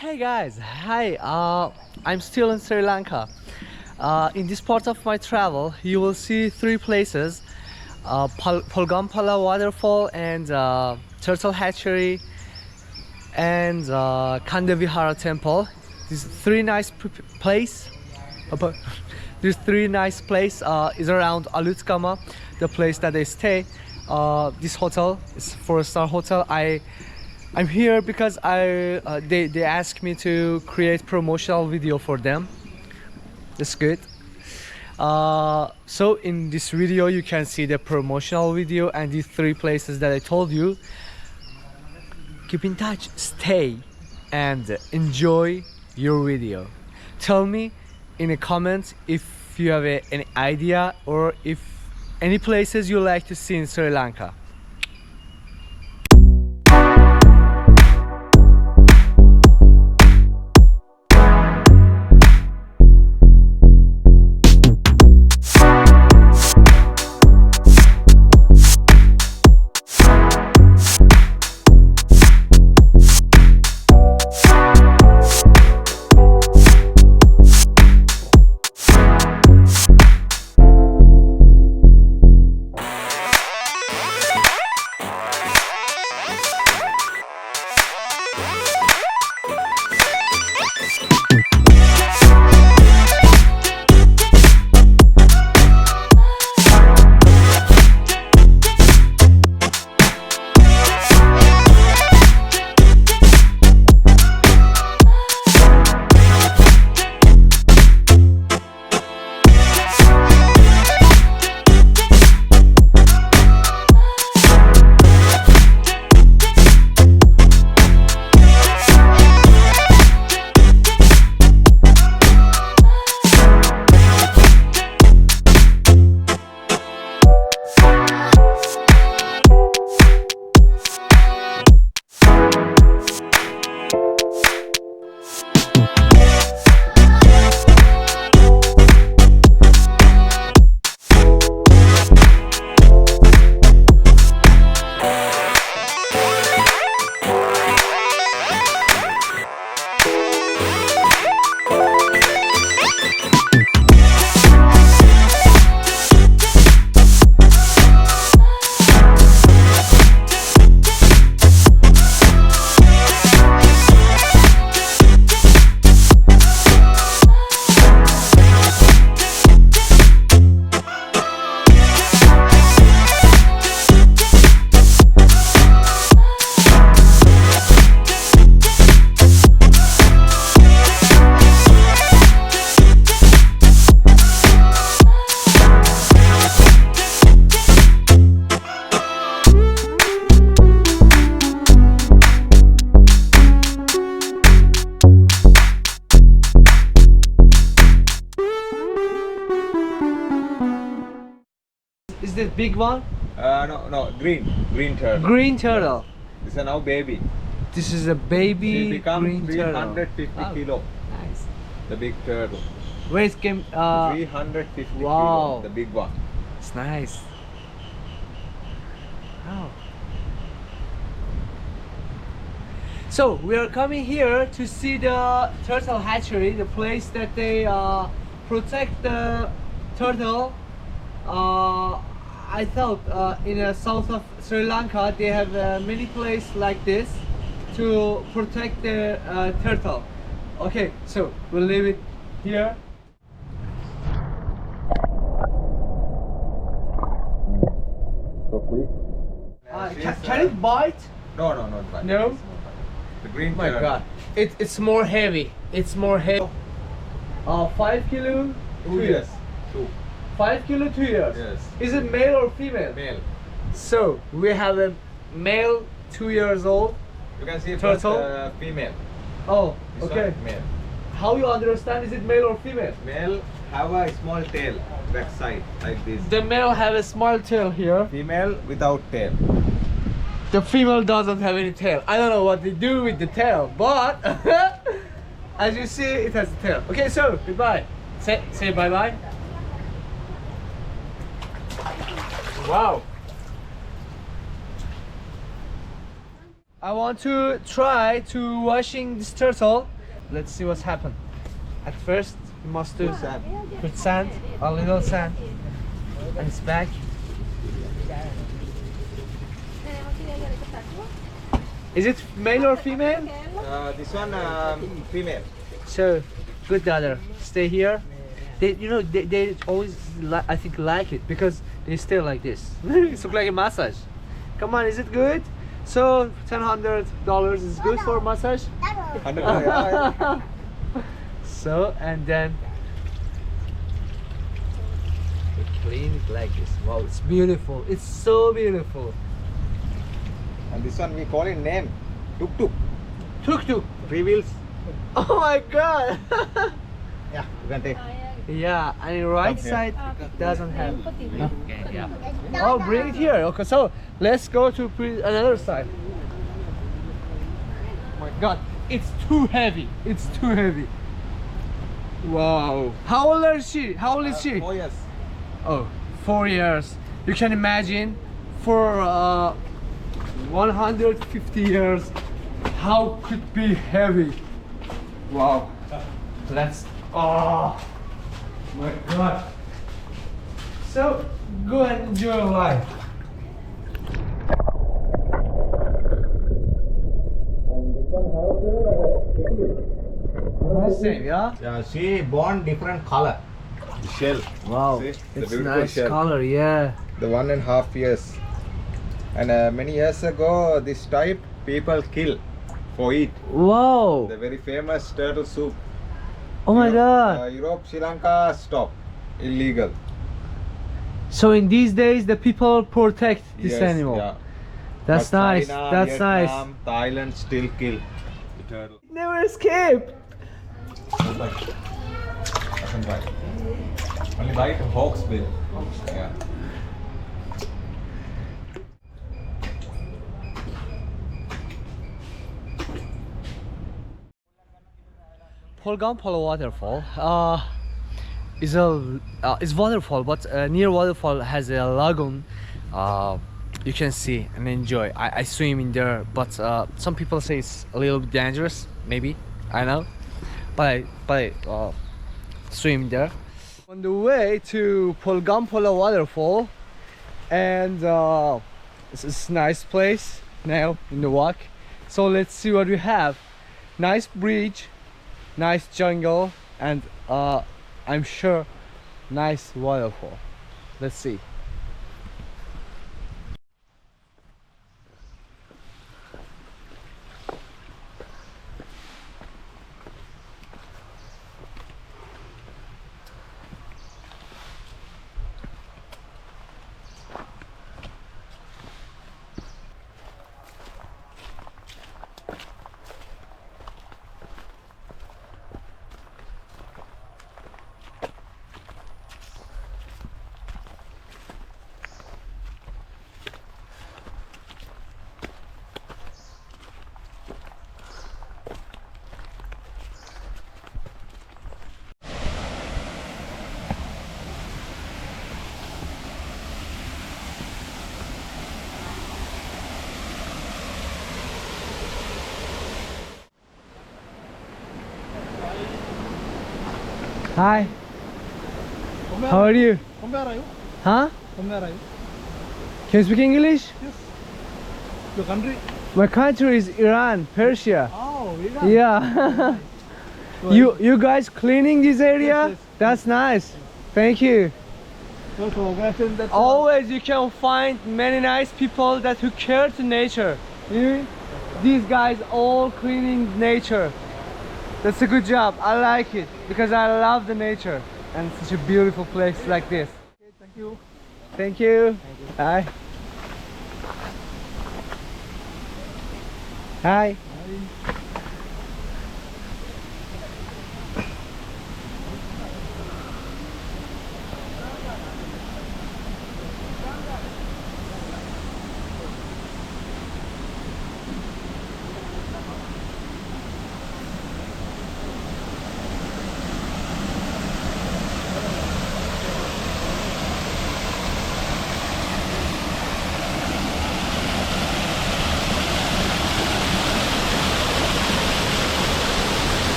Hey guys, hi. I'm still in Sri Lanka. In this part of my travel, you will see three places: Polgampola waterfall and turtle hatchery and Kande Vihara temple. These three nice place. These three nice place is around 𝗟𝗏𝗃𝗀, the place that they stay. This hotel is 4-star hotel. I'm here because they asked me to create promotional video for them. That's good. So in this video you can see the promotional video and these three places that I told you. Keep in touch, stay and enjoy your video. Tell me in the comments if you have any idea or if any places you like to see in Sri Lanka. Is this big one? No, green turtle. Green turtle. This is now baby. This is a baby She become green turtle. 350 kilo. Nice. The big turtle. Where it came? 350 wow. kilo. The big one. It's nice. Wow. So we are coming here to see the turtle hatchery, the place that they protect the turtle. I thought in the south of Sri Lanka they have many places like this to protect the turtle. Okay, so we'll leave it here. So please. Can it bite? No, not bite. No? The green Oh my turtle. god, it's more heavy. It's more heavy. 5 kilo, 2 years. 2. 5 kilo, 2 years. Yes. Is it male or female? Male. So we have a male, 2 years old. You can see Turtle? first, female. Oh, This okay. one, male. How you understand? Is it male or female? Male have a small tail back side like this. The male have a small tail here. Female without tail. The female doesn't have any tail. I don't know what they do with the tail, but as you see, it has a tail. Okay, so goodbye. Say bye bye. Wow. I want to try to washing this turtle. Let's see what's happened. At first, you must do Sand. put sand, a little sand, and it's back. Is it male or female? This one female. So, good daughter, stay here. They, you know, they always, I think, like it because they stay like this. It's like a massage. Come on, is it good? So, $1,000 is good for massage. So, and then we clean it like this. Wow, it's beautiful. It's so beautiful. And this one we call it name tuk tuk. Tuk tuk. 3 wheels. Oh my god. Yeah, you can take. Yeah, and the right Okay. side doesn't have. Okay, yeah. Oh, bring it here. Okay, so let's go to another side. Oh my god, it's too heavy. It's too heavy. Wow. How old is she? How old is she? 4 years. Oh, 4 years. You can imagine for 150 years how could be heavy. Wow. Let's. Oh my god. So go and enjoy your life. Same, yeah. Yeah, she born different color. The shell. Wow, See? The it's beautiful nice shell. color, yeah. The 1.5 years. And many years ago, this type people kill for eat. Wow. The very famous turtle soup. Oh my god. Europe, Sri Lanka, stop. Illegal. So in these days, the people protect this Yes, animal. Yeah. That's But nice. China, That's nice. Vietnam, Thailand still kill the turtle. Never escape. Don't bite. Doesn't bite. Only bite hawk's bill. Yeah. Polgampola waterfall is waterfall, but near waterfall has a lagoon. You can see and enjoy. I swim in there, but some people say it's a little bit dangerous. Maybe, I know, but I swim there. On the way to Polgampola waterfall, and it's a nice place now in the walk. So let's see what we have. Nice bridge, nice jungle, and I'm sure nice waterfall. Let's see. Hi. How are you? From where are you? Huh? From where are you? Can you speak English? Yes. Your country? My country is Iran, Persia. Oh, Iran. Yeah. So you guys cleaning this area? Yes, yes. That's nice. Thank you. so congratulations that Always you can find many nice people that who care to nature. You- These guys all cleaning nature. That's a good job. I like it because I love the nature and such a beautiful place like this. Okay, thank you. Thank you. Hi. Hi.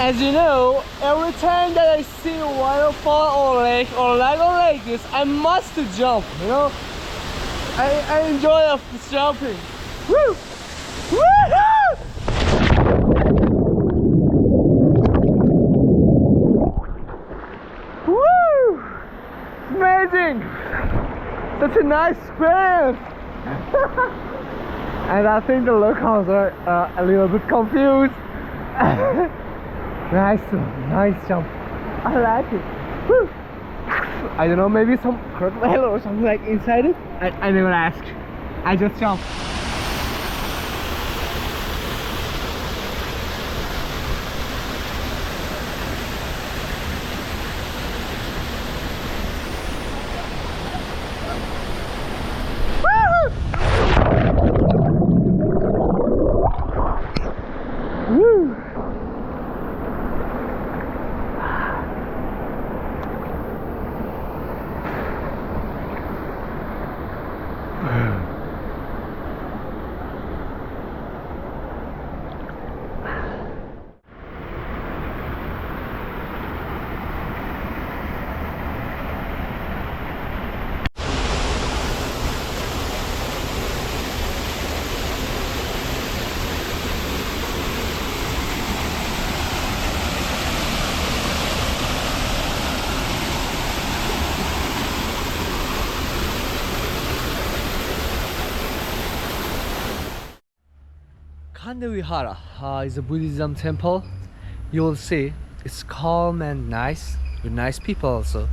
As you know, every time that I see a waterfall or lake or lagoon like this, I must jump, you know? I enjoy of this jumping. Woo! Woo-hoo! Woo! Amazing! Such a nice experience! And I think the locals are a little bit confused. Nice jump. I like it. Woo! I don't know, maybe some crocodile or something like inside it. I never asked. I just jump. Woo! Kande Vihara is a Buddhism temple. You will see it's calm and nice, with nice people also.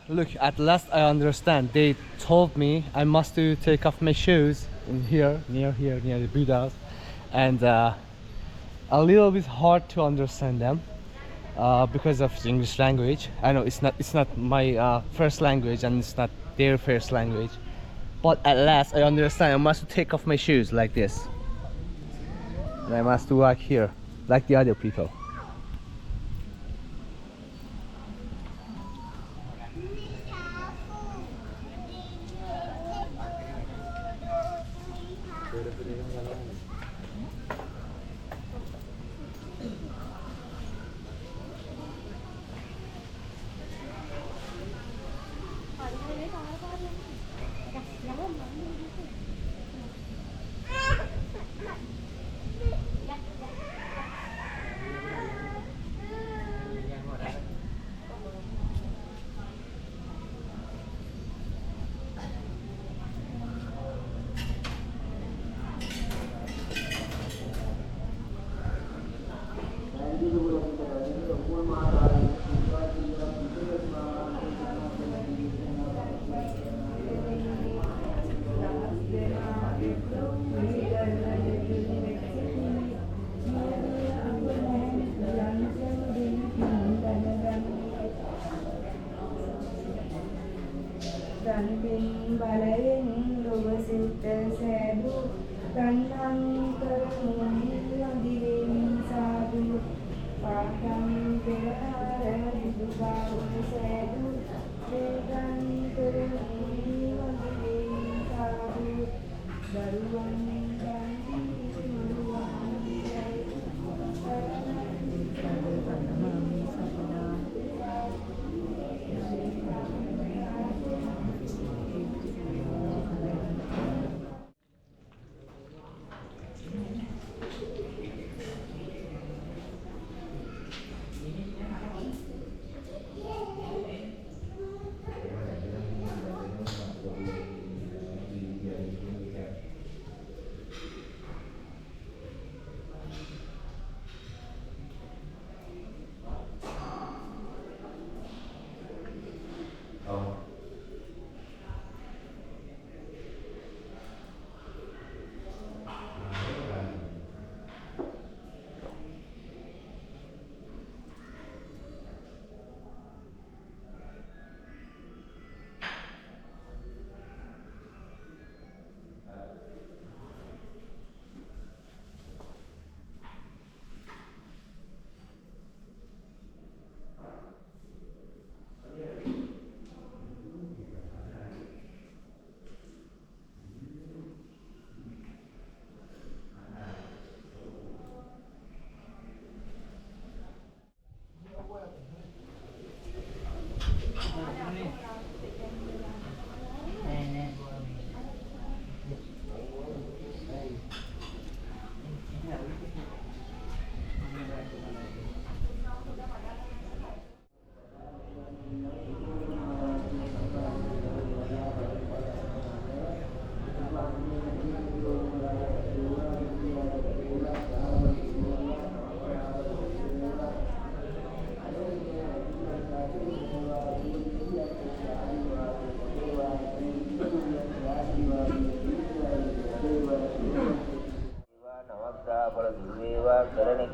Look, at last I understand. They told me I must take off my shoes in here, near the Buddhas, and a little bit hard to understand them because of the English language. I know it's not my first language and it's not their first language, but at last I understand. I must take off my shoes like this, and I must walk here like the other people.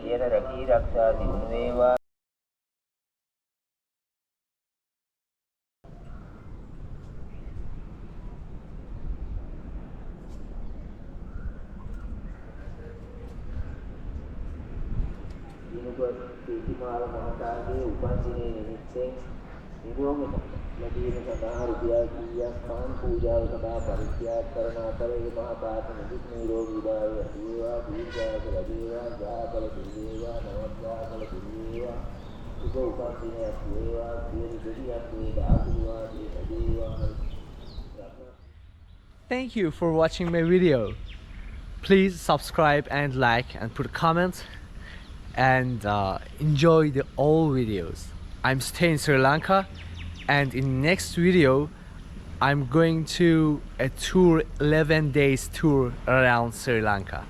සියයට රැකී ආරක්ෂා දියුණු වේවා. දිනුපත් ප්‍රතිමාල මහතාගේ උපන් දිනයේ නිමිත්තෙන් නිරෝගී ලැබීම සඳහා රුපියල් 100ක් පහන් පූජාව සඳහා පරිත්‍යාග කරන අතර ඒ මහතාට නිදුක් නිරෝගී භාවය ලැබේවා, දීර්ඝායුෂ ලැබේවා, ජාතක පිළිවේවා, නවත්‍යාකල පිළිවේවා, සුබ උපන් දිනයක් වේවා, සියලු දෙවියන් මේ ආශිර්වාදයේ ලැබේවා. Thank you for watching my video. Please subscribe and like and put a comment and enjoy the all videos. I'm staying in Sri Lanka, and in next video I'm going to a tour, 11 days tour around Sri Lanka.